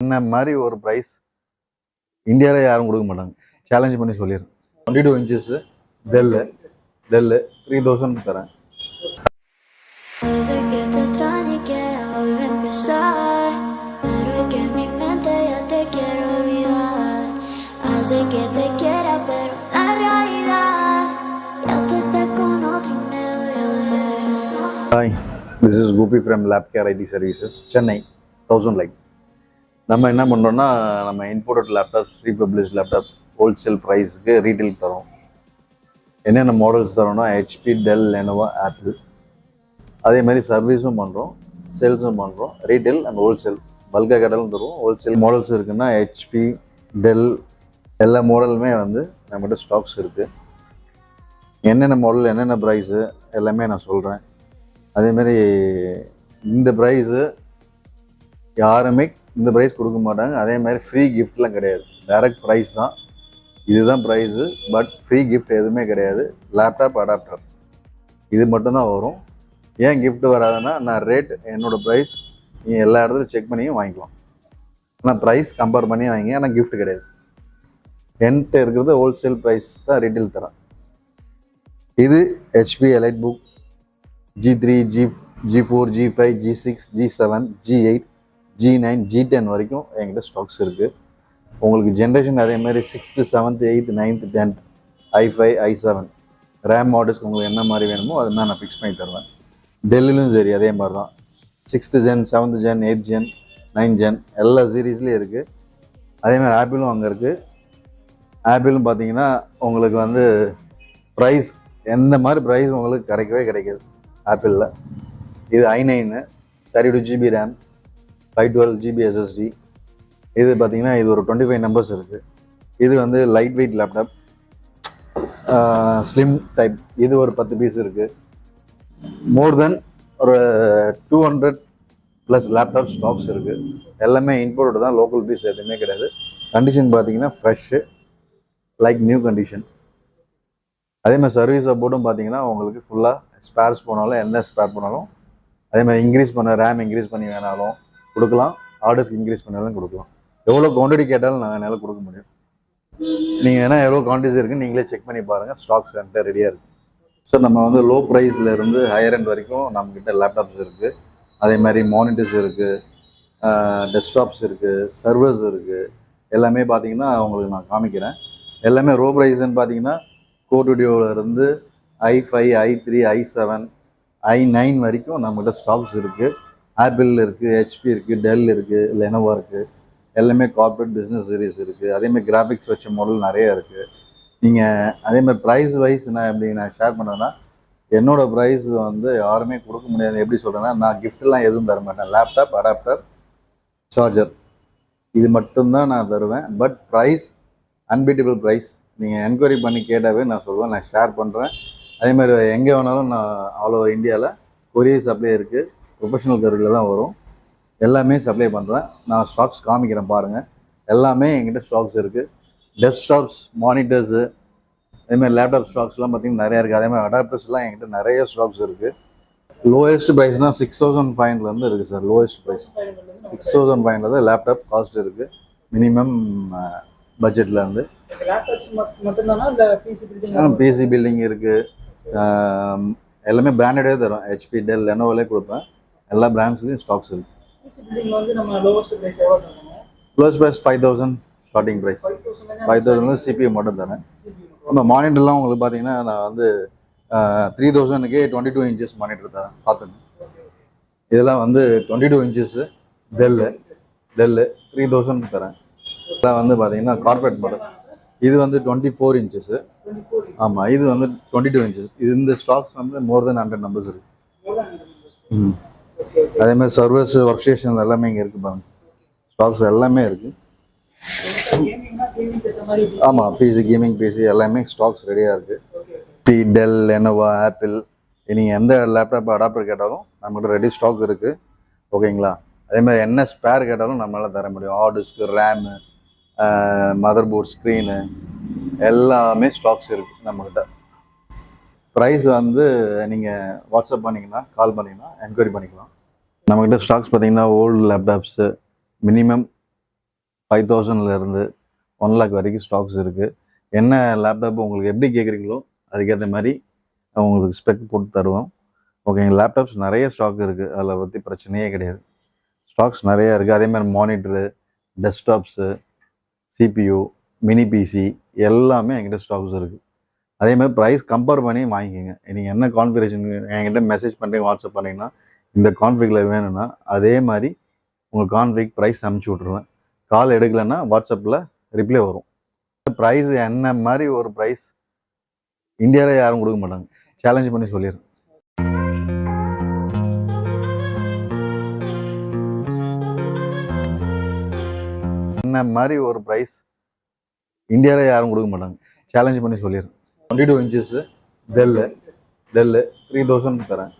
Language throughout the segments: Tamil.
என்ன மாதிரி ஒரு ப்ரைஸ் இந்தியாவில் யாரும் கொடுக்க மாட்டாங்க. சேலஞ்ச் பண்ணி சொல்லிடுறேன். 22 இன்ச்சஸ் டெல்லு 3000 தரேன். Hi, this is Gopi from LabCare IT Services, Chennai, 1000 Light. நம்ம என்ன பண்ணுறோன்னா, நம்ம imported laptops, refurbished laptop wholesale ப்ரைஸுக்கு ரீட்டெயில் தரோம். என்னென்ன மாடல்ஸ் தரோம்னா ஹெச்பி, டெல், லெனோவோ, ஆப்பிள். அதே மாதிரி சர்வீஸும் பண்ணுறோம், சேல்ஸும் பண்ணுறோம். ரீட்டெயில் அண்ட் ஹோல்சேல் பல்காக கேட்டாலும் தருவோம். ஹோல்சேல் மாடல்ஸ் இருக்குன்னா ஹெச்பி, டெல் எல்லா மாடலுமே வந்து நம்மகிட்ட ஸ்டாக்ஸ் இருக்குது. என்னென்ன மாடல், என்னென்ன ப்ரைஸு எல்லாமே நான் சொல்கிறேன். அதேமாரி இந்த ப்ரைஸு யாருமே இந்த ப்ரைஸ் கொடுக்க மாட்டாங்க. அதே மாதிரி ஃப்ரீ கிஃப்ட்லாம் கிடையாது, டைரக்ட் ப்ரைஸ் தான். இதுதான் ப்ரைஸு, பட் ஃப்ரீ கிஃப்ட் எதுவுமே கிடையாது. லேப்டாப், அடாப்டர் இது மட்டும்தான் வரும். ஏன் கிஃப்ட் வராதுன்னா, நான் ரேட் என்னோடய ப்ரைஸ் நீங்கள் எல்லா இடத்துலையும் செக் பண்ணியும் வாங்கிக்கலாம். ஆனால் ப்ரைஸ் கம்பேர் பண்ணி வாங்கி, ஆனால் கிஃப்ட் கிடையாது. என்கிட்ட இருக்கிறது ஹோல்சேல் ப்ரைஸ் தான், ரீட்டெயில் தரேன். இது HP elite book G3, G4, G5, G6, G7, G8, G9, G10 வரைக்கும் என்கிட்ட ஸ்டாக்ஸ் இருக்குது. உங்களுக்கு ஜென்ரேஷன் அதே மாதிரி 6th, 7th, 8th, 9th, 10th, i5, i7 RAM மாடல்ஸ்க்கு உங்களுக்கு என்ன மாதிரி வேணுமோ அது மாதிரி நான் ஃபிக்ஸ் பண்ணி தருவேன். டெல்லிலும் சரி அதே மாதிரி தான். 6th gen, 7th gen, 8th gen, 9th gen எல்லா சீரீஸ்லேயும் இருக்குது. அதே மாதிரி ஆப்பிளும் அங்கே இருக்குது. ஆப்பிளும் பார்த்தீங்கன்னா உங்களுக்கு வந்து ப்ரைஸ் எந்த மாதிரி ப்ரைஸ் உங்களுக்கு கிடைக்கவே கிடைக்காது ஆப்பிளில். இது i9 32 GB RAM, 512 GB SSD. இது பார்த்தீங்கன்னா இது ஒரு 25 நம்பர்ஸ் இருக்குது. இது வந்து light weight laptop, slim type. இது ஒரு 10 பீஸ் இருக்குது. மோர் தென் ஒரு 200+ லேப்டாப் ஸ்டாக்ஸ் இருக்குது. எல்லாமே இம்போர்ட் தான், லோக்கல் பீஸ் எதுவுமே கிடையாது. கண்டிஷன் பார்த்தீங்கன்னா ஃப்ரெஷ்ஷு, லைக் நியூ கண்டிஷன். அதே மாதிரி சர்வீஸ் சப்போர்ட்டும் பார்த்தீங்கன்னா உங்களுக்கு ஃபுல்லாக ஸ்பேர்ஸ் போனாலும், எந்த ஸ்பேர் போனாலும் அதே மாதிரி இன்க்ரீஸ் பண்ண ரேம் இன்க்ரீஸ் பண்ணி வேணாலும் கொடுக்கலாம், ஆர்டர்ஸ்க்கு இன்க்ரீஸ் பண்ணாலும் கொடுக்கலாம். எவ்வளோ குவான்டிட்டி கேட்டாலும் நாங்கள் என்னால் கொடுக்க முடியும். நீங்கள் ஏன்னா எவ்வளோ குவான்டிட்டிஸ் இருக்குன்னு நீங்களே செக் பண்ணி பாருங்கள். ஸ்டாக்ஸ் என்கிட்ட ரெடியாக இருக்குது. ஸோ நம்ம வந்து லோ ப்ரைஸில் இருந்து ஹையர் எண்ட் வரைக்கும் நம்மக்கிட்ட லேப்டாப்ஸ் இருக்குது. அதே மாதிரி மானிட்டர்ஸ் இருக்குது, டெஸ்க்டாப்ஸ் இருக்குது, சர்வர்ஸ் இருக்குது. எல்லாமே பார்த்தீங்கன்னா உங்களுக்கு நான் காமிக்கிறேன். எல்லாமே லோ ப்ரைஸ்ன்னு பார்த்தீங்கன்னா கோடுடியோவிலேருந்து i5, i3, i7, i9 வரைக்கும் நம்மகிட்ட ஸ்டாக்ஸ் இருக்குது. ஆப்பிள் இருக்குது, ஹெச்பி இருக்குது, டெல் இருக்குது, லெனோவோ இருக்குது. எல்லாமே கார்பரேட் பிஸ்னஸ் சீரிஸ் இருக்குது. அதேமாதிரி கிராஃபிக்ஸ் வச்ச மாடல் நிறைய இருக்குது. நீங்கள் அதேமாதிரி ப்ரைஸ் வைஸ் நான் எப்படி நான் ஷேர் பண்ணேன்னா, என்னோடய ப்ரைஸ் வந்து யாருமே கொடுக்க முடியாது. எப்படி சொல்கிறேன்னா, நான் கிஃப்ட்லாம் எதுவும் தர மாட்டேன். லேப்டாப், அடாப்டர், சார்ஜர் இது மட்டும்தான் நான் தருவேன். But price unbeatable price. நீங்கள் என்கொயரி பண்ணி கேட்டாவே நான் சொல்லுவேன், நான் ஷேர் பண்ணுறேன். அதே மாதிரி எங்கே வேணாலும் நான் ஆல் ஓவர் இந்தியாவில் கொரியர் சப்ளை இருக்குது. ப்ரொஃபஷனல் கருவியில் தான் வரும். எல்லாமே சப்ளை பண்ணுறேன். நான் ஸ்டாக்ஸ் காமிக்கிறேன் பாருங்கள். எல்லாமே என்கிட்ட ஸ்டாக்ஸ் இருக்குது. டெஸ்க்டாப்ஸ், மானிட்டர்ஸு, அதேமாதிரி லேப்டாப் ஸ்டாக்ஸ்லாம் பார்த்திங்கன்னா நிறையா இருக்குது. அதே மாதிரி அடாப்டர்ஸ்லாம் என்கிட்ட நிறைய ஸ்டாக்ஸ் இருக்குது. லோயஸ்ட் ப்ரைஸ்னால் 6500 இருக்குது சார். லோயஸ்ட் ப்ரைஸ் 6500 தான் லேப்டாப் காஸ்ட் இருக்குது. மினிமம் பட்ஜெட்டில் இருந்து பிசி பில்டிங் இருக்குது. எல்லாமே பிராண்டடே தரும். ஹெச்பி, டெல், லெனோவோலே கொடுப்பேன். எல்லா பிராண்ட்ஸ்லையும் ஸ்டாக்ஸ் இருக்குது. Lowest price 5000 starting price. 5000 CPU மட்டும் தரேன். நம்ம மானிட்டர்லாம் உங்களுக்கு பார்த்தீங்கன்னா நான் வந்து 3000க்கே 22 இன்ச்சஸ் மானிட்டர் தரேன். பார்த்துங்க, இதெல்லாம் வந்து 22 இன்ச்சஸ்ஸு டெல்லு 3000 தரேன். இதெல்லாம் வந்து பார்த்தீங்கன்னா கார்பரேட் மாடல். இது வந்து 24 இன்ச்சஸ்ஸு. ஆமாம், இது வந்து 22 இன்ச்சஸ். இது இந்த ஸ்டாக்ஸ் வந்து மோர் தென் 100 நம்பர்ஸ் இருக்குது. அதே மாதிரி சர்வர்ஸ், ஒர்க் ஸ்டேஷன் எல்லாமே இங்கே இருக்குது பாருங்கள். ஸ்டாக்ஸ் எல்லாமே இருக்குது. ஆமாம், பிசி, கேமிங் பிசி எல்லாமே ஸ்டாக்ஸ் ரெடியாக இருக்குது. டெல், லெனோவோ, ஆப்பிள் நீங்கள் எந்த லேப்டாப் அடாப்டர் கேட்டாலும் நம்மகிட்ட ரெடி ஸ்டாக் இருக்குது. ஓகேங்களா? அதே மாதிரி என்ன ஸ்பேர் கேட்டாலும் நம்மளால் தர முடியும். Hard RAM, motherboard, screen எல்லாமே ஸ்டாக்ஸ் இருக்குது நம்மக்கிட்ட. ப்ரைஸ் வந்து நீங்கள் வாட்ஸ்அப் பண்ணிங்கன்னா, கால் பண்ணிங்கன்னா என்கொயரி பண்ணிக்கலாம். நம்மக்கிட்ட ஸ்டாக்ஸ் பார்த்தீங்கன்னா ஓல்டு லேப்டாப்ஸு மினிமம் 5000லேருந்து 1 lakh வரைக்கும் ஸ்டாக்ஸ் இருக்குது. என்ன லேப்டாப் உங்களுக்கு எப்படி கேட்குறீங்களோ அதுக்கேற்ற மாதிரி உங்களுக்கு ஸ்பெக் போட்டு தருவோம். ஓகே, எங்கள் லேப்டாப்ஸ் நிறைய ஸ்டாக் இருக்குது, அதில் பற்றி பிரச்சனையே கிடையாது. ஸ்டாக்ஸ் நிறையா இருக்குது. அதே மாதிரி மானிட்டரு, டெஸ்க்டாப்ஸு, சிபியூ, மினி பிசி எல்லாமே என்கிட்ட ஸ்டாக்ஸ் இருக்குது. அதே மாதிரி ப்ரைஸ் கம்பேர் பண்ணி வாங்கிக்கோங்க. நீங்கள் என்ன கான்ஃபிகரேஷன் என்கிட்ட மெசேஜ் பண்ணுறீங்க, வாட்ஸ்அப் பண்ணிங்கன்னா இந்த கான்ஃபிகில் வேணும்னா அதே மாதிரி உங்கள் கான்ஃபிக் ப்ரைஸ் அனுப்பிச்சி விட்ருவேன். கால் எடுக்கலைன்னா வாட்ஸ்அப்பில் ரிப்ளை வரும். ப்ரைஸ் என்ன மாதிரி ஒரு ப்ரைஸ் இந்தியாவில் யாரும் கொடுக்க மாட்டாங்க. சேலஞ்ச் பண்ணி சொல்லிடுறேன். என்ன மாதிரி ஒரு ப்ரைஸ் இந்தியாவில் யாரும் கொடுக்க மாட்டாங்க. சேலஞ்ச் பண்ணி சொல்லிடுறேன். 22 inches டெல்லு 3000 தரேன்.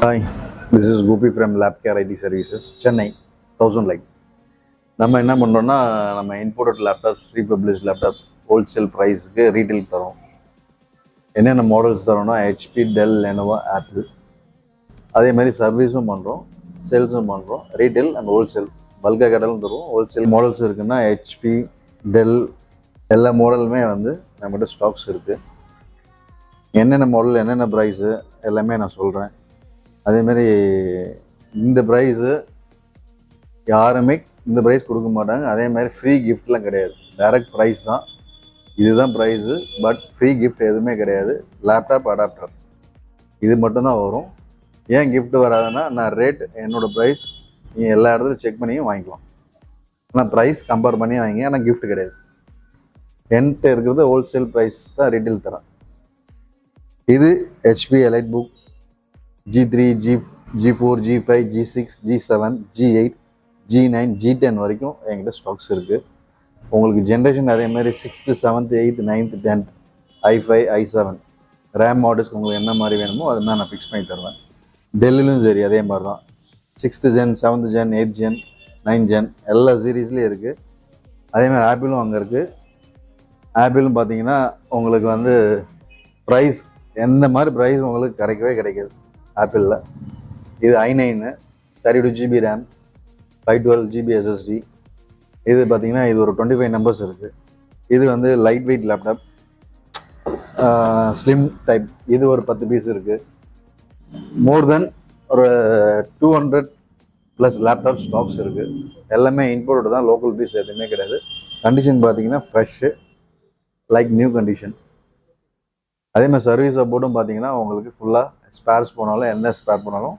Hi, this is Gopi from LabCare IT Services, Chennai, 1000 like. நம்ம என்ன பண்ணுறோன்னா, நம்ம imported laptops, refurbished laptop wholesale ப்ரைஸுக்கு ரீட்டெயில் தரோம். என்னென்ன மாடல்ஸ் தரோம்னா ஹெச்பி, டெல், லெனோவோ, ஆப்பிள். அதே மாதிரி சர்வீஸும் பண்ணுறோம், சேல்ஸும் பண்ணுறோம். ரீட்டெயில் அண்ட் ஹோல்சேல் பல்காக கேட்டாலும் தருவோம். ஹோல்சேல் மாடல்ஸ் இருக்குன்னா ஹெச்பி, டெல் எல்லா மாடலுமே வந்து நம்மகிட்ட ஸ்டாக்ஸ் இருக்குது. என்னென்ன மாடல், என்னென்ன ப்ரைஸு எல்லாமே நான் சொல்கிறேன். அதேமாரி இந்த ப்ரைஸு யாருமே இந்த ப்ரைஸ் கொடுக்க மாட்டாங்க. அதே மாதிரி ஃப்ரீ கிஃப்ட்லாம் கிடையாது, டைரக்ட் ப்ரைஸ் தான். இதுதான் ப்ரைஸு, பட் ஃப்ரீ கிஃப்ட் எதுவுமே கிடையாது. லேப்டாப், அடாப்டர் இது மட்டும்தான் வரும். ஏன் கிஃப்ட் வராதுன்னா, நான் ரேட் என்னோடய ப்ரைஸ் நீங்கள் எல்லா இடத்துலையும் செக் பண்ணியும் வாங்கிக்கலாம். ஆனால் ப்ரைஸ் கம்பேர் பண்ணி வாங்கிங்க, ஆனால் கிஃப்ட் கிடையாது. என்கிட்ட இருக்கிறது ஹோல்சேல் ப்ரைஸ் தான், ரீட்டெயில் தரேன். இது HP elite book G3, G4, G5, G6, G7, G8, G9, G10 வரைக்கும் என்கிட்ட ஸ்டாக்ஸ் இருக்குது. உங்களுக்கு ஜென்ரேஷன் அதே மாதிரி 6th, 7th, 8th, 9th, 10th, i5, i7 RAM மாடல்ஸ்க்கு உங்களுக்கு என்ன மாதிரி வேணுமோ அது மாதிரி நான் ஃபிக்ஸ் பண்ணி தருவேன். டெல்லிலும் சரி அதே மாதிரி தான். 6th gen, 7th gen, 8th gen, 9th gen எல்லா சீரீஸ்லேயும் இருக்குது. அதே மாதிரி ஆப்பிளும் அங்கே இருக்குது. ஆப்பிளும் பார்த்தீங்கன்னா உங்களுக்கு வந்து ப்ரைஸ் எந்த மாதிரி ப்ரைஸ் உங்களுக்கு கிடைக்கவே கிடைக்காது ஆப்பிளில். இது i9 32 GB RAM, 512 GB SSD. இது பார்த்தீங்கன்னா இது ஒரு 25 numbers இருக்குது. இது வந்து light weight laptop, slim type. இது ஒரு 10 பீஸ் இருக்குது. மோர் தென் ஒரு 200+ லேப்டாப் ஸ்டாக்ஸ் இருக்குது. எல்லாமே இம்போர்ட் தான், லோக்கல் பீஸ் எதுவுமே கிடையாது. கண்டிஷன் பார்த்தீங்கன்னா ஃப்ரெஷ்ஷு, லைக் நியூ கண்டிஷன். அதே மாதிரி சர்வீஸ் சப்போர்ட்டும் பார்த்தீங்கன்னா உங்களுக்கு ஃபுல்லாக ஸ்பேர்ஸ் போனாலும், எந்த ஸ்பேர் போனாலும்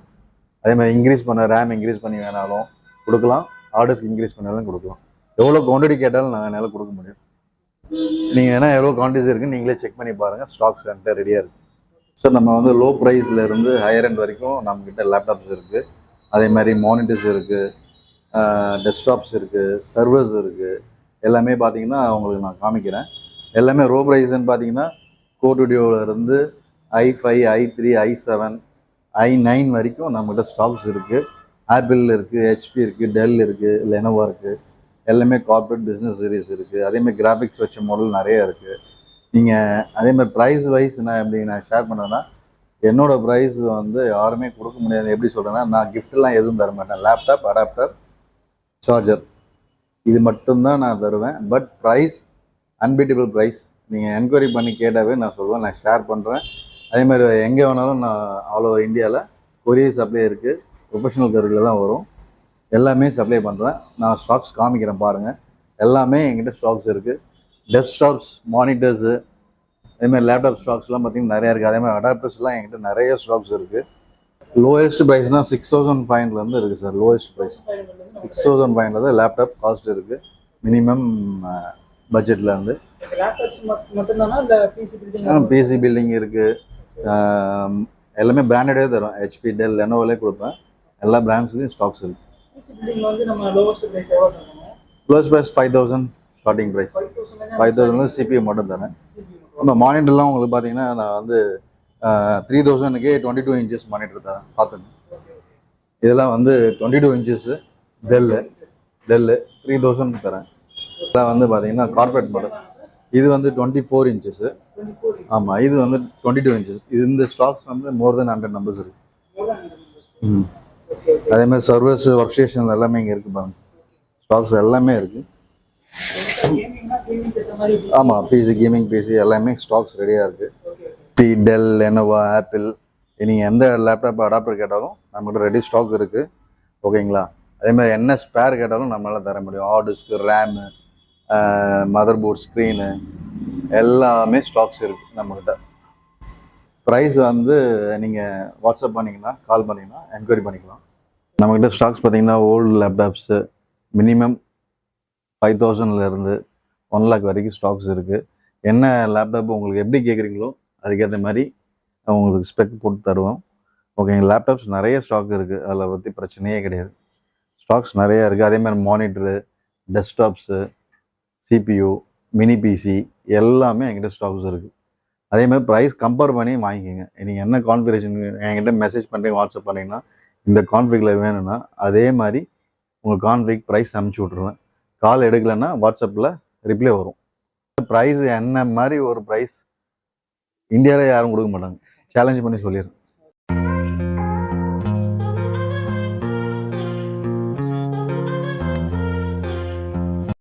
அதே மாதிரி இன்க்ரீஸ் பண்ண ரேம் இன்க்ரீஸ் பண்ணி வேணாலும் கொடுக்கலாம், ஆர்டர்ஸ்க்கு இன்க்ரீஸ் பண்ணாலும் கொடுக்கலாம். எவ்வளோ குவான்டிட்டி கேட்டாலும் நாங்கள் என்னால் கொடுக்க முடியும். நீங்கள் ஏன்னா எவ்வளோ குவான்டிட்டிஸ் இருக்குன்னு நீங்களே செக் பண்ணி பாருங்கள். ஸ்டாக்ஸ் என்கிட்ட ரெடியாக இருக்குது. ஸோ நம்ம வந்து லோ ப்ரைஸ்லேருந்து ஹையர் எண்ட் வரைக்கும் நம்மக்கிட்ட லேப்டாப்ஸ் இருக்குது. அதே மாதிரி மானிட்டர்ஸ் இருக்குது, டெஸ்க்டாப்ஸ் இருக்குது, சர்வர்ஸ் இருக்குது. எல்லாமே பார்த்தீங்கன்னா உங்களுக்கு நான் காமிக்கிறேன். எல்லாமே லோ ப்ரைஸ்ன்னு பார்த்தீங்கன்னா கோடுடியோவிலேருந்து i5, i3, i7, i9 வரைக்கும் நம்மகிட்ட ஸ்டாக்ஸ் இருக்குது. ஆப்பிள் இருக்குது, ஹெச்பி இருக்குது, டெல் இருக்குது, லெனோவா இருக்குது. எல்லாமே கார்பரேட் பிஸ்னஸ் சீரிஸ் இருக்குது. அதேமாதிரி கிராஃபிக்ஸ் வச்ச மாடல் நிறைய இருக்குது. நீங்கள் அதேமாதிரி ப்ரைஸ் வைஸ் நான் எப்படி நான் ஷேர் பண்ணேன்னா, என்னோடய ப்ரைஸ் வந்து யாருமே கொடுக்க முடியாது. எப்படி சொல்கிறேன்னா, நான் கிஃப்ட்லாம் எதுவும் தர மாட்டேன். லேப்டாப், அடாப்டர், சார்ஜர் இது மட்டும்தான் நான் தருவேன். But price unbeatable price. நீங்கள் என்கொயரி பண்ணி கேட்டாவே நான் சொல்லுவேன், நான் ஷேர் பண்ணுறேன். அதேமாதிரி எங்கே வேணாலும் நான் ஆல் ஓவர் இந்தியாவில் கொரியர் சப்ளை இருக்குது. ப்ரொஃபஷனல் கருவியில் தான் வரும். எல்லாமே சப்ளை பண்ணுறேன். நான் ஸ்டாக்ஸ் காமிக்கிறேன் பாருங்கள். எல்லாமே என்கிட்ட ஸ்டாக்ஸ் இருக்குது. டெஸ்க்டாப்ஸ், மானிட்டர்ஸு, அதேமாதிரி லேப்டாப் ஸ்டாக்ஸ்லாம் பார்த்திங்கன்னா நிறையா இருக்குது. அதேமாதிரி அடாப்டர்ஸ்லாம் என்கிட்ட நிறைய ஸ்டாக்ஸ் இருக்குது. லோயஸ்ட் ப்ரைஸ்னால் 6500 இருக்குது sir. Lowest price 6500 laptop cost இருக்குது. மினிமம் பட்ஜெட்லேருந்து பிசி பில்டிங் இருக்குது. எல்லாமே பிராண்டடே தரும். ஹெச்பி, டெல், லெனோவோலே கொடுப்பேன். எல்லா பிராண்ட்ஸ்லையும் ஸ்டாக்ஸ் இருக்குது. Lowest price 5000 starting price. 5000 CPU மட்டும் தரேன். நம்ம மானிட்டர்லாம் உங்களுக்கு பார்த்தீங்கன்னா நான் வந்து 3000க்கே 22 inches மானிட்டர் தரேன். பார்த்துங்க, இதெல்லாம் வந்து 22 inches டெல்லு. டெல்லு 3000 தரேன். இதெல்லாம் வந்து பார்த்தீங்கன்னா கார்பரேட் மாடல். இது வந்து 24 இன்ச்சஸ். ஆமாம், இது வந்து 22 இன்ச்சஸ். இது இந்த ஸ்டாக்ஸ் வந்து மோர் தென் 100 நம்பர்ஸ் இருக்கு. அதே மாதிரி சர்வர்ஸ் ஒர்க் ஸ்டேஷன் எல்லாமே இங்கே இருக்கு பாருங்க. ஸ்டாக்ஸ் எல்லாமே இருக்கு. ஆமாம், பிசி கேமிங் பிசி எல்லாமே ஸ்டாக்ஸ் ரெடியாக இருக்கு. டெல், லெனோவா, ஆப்பிள், நீங்கள் எந்த லேப்டாப் அடாப்டர் கேட்டாலும் நம்மகிட்ட ரெடி ஸ்டாக் இருக்கு. ஓகேங்களா? அதே மாதிரி என்ன ஸ்பேர் கேட்டாலும் நம்மளால தர முடியும். Hard disk, RAM, motherboard, screen எல்லாமே ஸ்டாக்ஸ் இருக்குது நம்மக்கிட்ட. ப்ரைஸ் வந்து நீங்கள் வாட்ஸ்அப் பண்ணிங்கன்னா, கால் பண்ணிங்கன்னா என்கொயரி பண்ணிக்கலாம். நம்மக்கிட்ட ஸ்டாக்ஸ் பார்த்தீங்கன்னா ஓல்டு லேப்டாப்ஸு மினிமம் 5000 1 lakh வரைக்கும் ஸ்டாக்ஸ் இருக்குது. என்ன லேப்டாப் உங்களுக்கு எப்படி கேட்குறீங்களோ அதுக்கேற்ற மாதிரி உங்களுக்கு ஸ்பெக் போட்டு தருவோம். ஓகேங்க, லேப்டாப்ஸ் நிறைய ஸ்டாக் இருக்குது, அதில் பற்றி பிரச்சனையே கிடையாது. ஸ்டாக்ஸ் நிறையா இருக்குது. அதேமாதிரி மானிட்டரு, டெஸ்க்டாப்ஸு, சிபியூ, மினி பிசி எல்லாமே என்கிட்ட ஸ்டாக்ஸ் இருக்குது. அதே மாதிரி ப்ரைஸ் கம்பேர் பண்ணி வாங்கிக்கோங்க. நீங்கள் என்ன கான்ஃபிகரேஷன் என்கிட்ட மெசேஜ் பண்ணுறீங்க, வாட்ஸ்அப் பண்ணிங்கன்னா இந்த கான்ஃபிகில் வேணும்னா அதே மாதிரி உங்கள் கான்ஃபிக் ப்ரைஸ் அனுப்பிச்சி விட்ருவேன். கால் எடுக்கலைன்னா வாட்ஸ்அப்பில் ரிப்ளை வரும். ப்ரைஸ் என்ன மாதிரி ஒரு ப்ரைஸ் இந்தியாவில் யாரும் கொடுக்க மாட்டாங்க. சேலஞ்ச் பண்ணி சொல்லிடுறேன்.